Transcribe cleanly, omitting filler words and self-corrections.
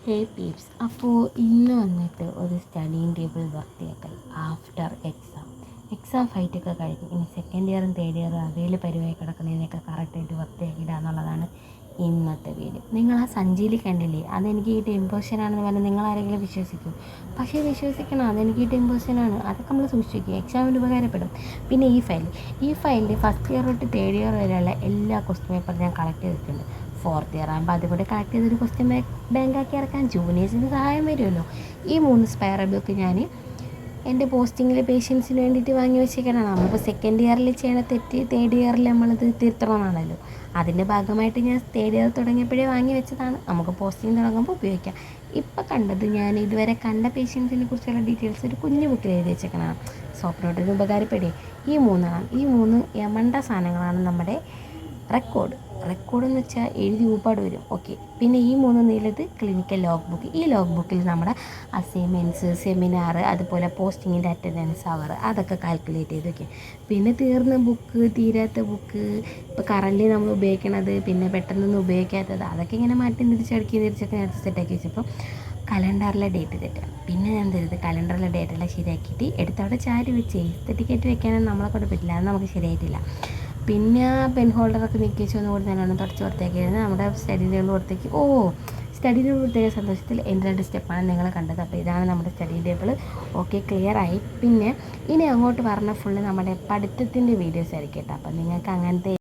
ഹേ Pepys, അപ്പോൾ ഇന്ന് വന്നിട്ട് ഒരു സ്റ്റഡിങ് ടേബിൾ വൃത്തിയാക്കൽ ആഫ്റ്റർ എക്സാം ഫൈറ്റൊക്കെ കഴിഞ്ഞ് ഇനി സെക്കൻഡ് ഇയറും തേർഡ് ഇയറും അവയിൽ പരിവായി കിടക്കുന്നതിനൊക്കെ കറക്റ്റായിട്ട് വൃത്തിയാക്കിയിടുക എന്നുള്ളതാണ് ഇന്നത്തെ വീഡിയോ. നിങ്ങൾ ആ സഞ്ചിയിൽ കണ്ടില്ലേ, അതെനിക്ക് കിട്ടിയ ഇമ്പോഷനാണെന്ന് പറഞ്ഞാൽ നിങ്ങളാരെങ്കിലും വിശ്വസിക്കും? പക്ഷേ വിശ്വസിക്കണം, അതെനിക്ക് കിട്ടിയ ഇമ്പോഷനാണ്. അതൊക്കെ നമ്മൾ സൂക്ഷിക്കുക, എക്സാമിന് ഉപകാരപ്പെടും. പിന്നെ ഈ ഫയലിൽ ഫസ്റ്റ് ഇയർ തൊട്ട് തേർഡ് ഇയർ വരെയുള്ള എല്ലാ ക്വസ്റ്റ്യൻ പേപ്പറും ഞാൻ കളക്ട് ചെയ്തിട്ടുണ്ട്. ഫോർത്ത് ഇയർ ആകുമ്പോൾ അതുകൂടെ കളക്ട് ചെയ്തൊരു ക്വസ്റ്റ്യൻ ബാങ്കാക്കി ഇറക്കാൻ ജൂനിയേഴ്സിന് സഹായം വരുമല്ലോ. ഈ 3 സ്പെയർ ബുക്ക് ഞാൻ എൻ്റെ പോസ്റ്റിങ്ങിലെ പേഷ്യൻസിന് വേണ്ടിയിട്ട് വാങ്ങി വെച്ചേക്കണം. നമ്മളിപ്പോൾ സെക്കൻഡ് ഇയറിൽ ചെയ്യണ തെറ്റ് തേർഡ് ഇയറിൽ നമ്മളത് തിരുത്തണമെന്നാണല്ലോ. അതിൻ്റെ ഭാഗമായിട്ട് ഞാൻ തേർഡ് ഇയർ തുടങ്ങിയപ്പോഴേ വാങ്ങി വെച്ചതാണ്. നമുക്ക് പോസ്റ്റിംഗ് തുടങ്ങുമ്പോൾ ഉപയോഗിക്കാം. ഇപ്പം കണ്ടത് ഞാൻ ഇതുവരെ കണ്ട പേഷ്യൻസിനെ കുറിച്ചുള്ള ഡീറ്റെയിൽസ് ഒരു കുഞ്ഞു ബുക്കിൽ എഴുതി വെച്ചേക്കണം. സോപ്പ് നോട്ടിന് ഉപകാരപ്പെടുകയും ഈ മൂന്ന് യമണ്ട സാധനങ്ങളാണ് നമ്മുടെ റെക്കോർഡ് എന്ന് വെച്ചാൽ എഴുതി ഊപ്പാട് വരും. ഓക്കെ, പിന്നെ ഈ 3 നീളത് ക്ലിനിക്കൽ ലോഗ് ബുക്ക്. ഈ ലോഗ് ബുക്കിൽ നമ്മുടെ അസൈൻമെൻറ്റ്സ്, സെമിനാർ, അതുപോലെ പോസ്റ്റിങ്ങിൻ്റെ അറ്റൻഡൻസ് അവർ അതൊക്കെ കാൽക്കുലേറ്റ് ചെയ്ത് വയ്ക്കും. പിന്നെ തീർന്ന ബുക്ക്, തീരാത്ത ബുക്ക്, ഇപ്പോൾ കറൻറ്റ്ലി നമ്മൾ ഉപയോഗിക്കണത്, പിന്നെ പെട്ടെന്നൊന്നും ഉപയോഗിക്കാത്തത്, അതൊക്കെ ഇങ്ങനെ മാറ്റി തിരിച്ചൊക്കെ നേരത്തെ സെറ്റാക്കി വെച്ചപ്പോൾ കലണ്ടറിലെ ഡേറ്റ് തെറ്റാണ്. പിന്നെ ഞാൻ തരുന്നത് കലണ്ടറിലെ ഡേറ്റെല്ലാം ശരിയാക്കിയിട്ട് എടുത്തവിടെ ചാരി വെച്ച് സർട്ടിഫിക്കറ്റ് വെക്കാനൊന്നും നമ്മളെ കൊണ്ട് പറ്റില്ല, അത് നമുക്ക് ശരിയായിട്ടില്ല. പിന്നെ പെൻ ഹോൾഡറൊക്കെ നീക്കി വെച്ച് ഒന്നുകൂടി നല്ലോണം തുടച്ച് വൃത്തിയാക്കിയിരുന്നു. നമ്മുടെ സ്റ്റഡി ടേബിൾ സ്റ്റഡി ടേബിൾ വൃത്തിയാക്കിയ സന്തോഷത്തിൽ എൻ്റെ 2 സ്റ്റെപ്പാണ് നിങ്ങൾ കണ്ടത്. അപ്പോൾ ഇതാണ് നമ്മുടെ സ്റ്റഡി ടേബിൾ. ഓക്കെ, ക്ലിയറായി. പിന്നെ ഇനി അങ്ങോട്ട് പറഞ്ഞ ഫുള്ള് നമ്മുടെ പഠിത്തത്തിൻ്റെ വീഡിയോസ് ആയിരിക്കും കേട്ടോ. അപ്പം നിങ്ങൾക്ക് അങ്ങനത്തെ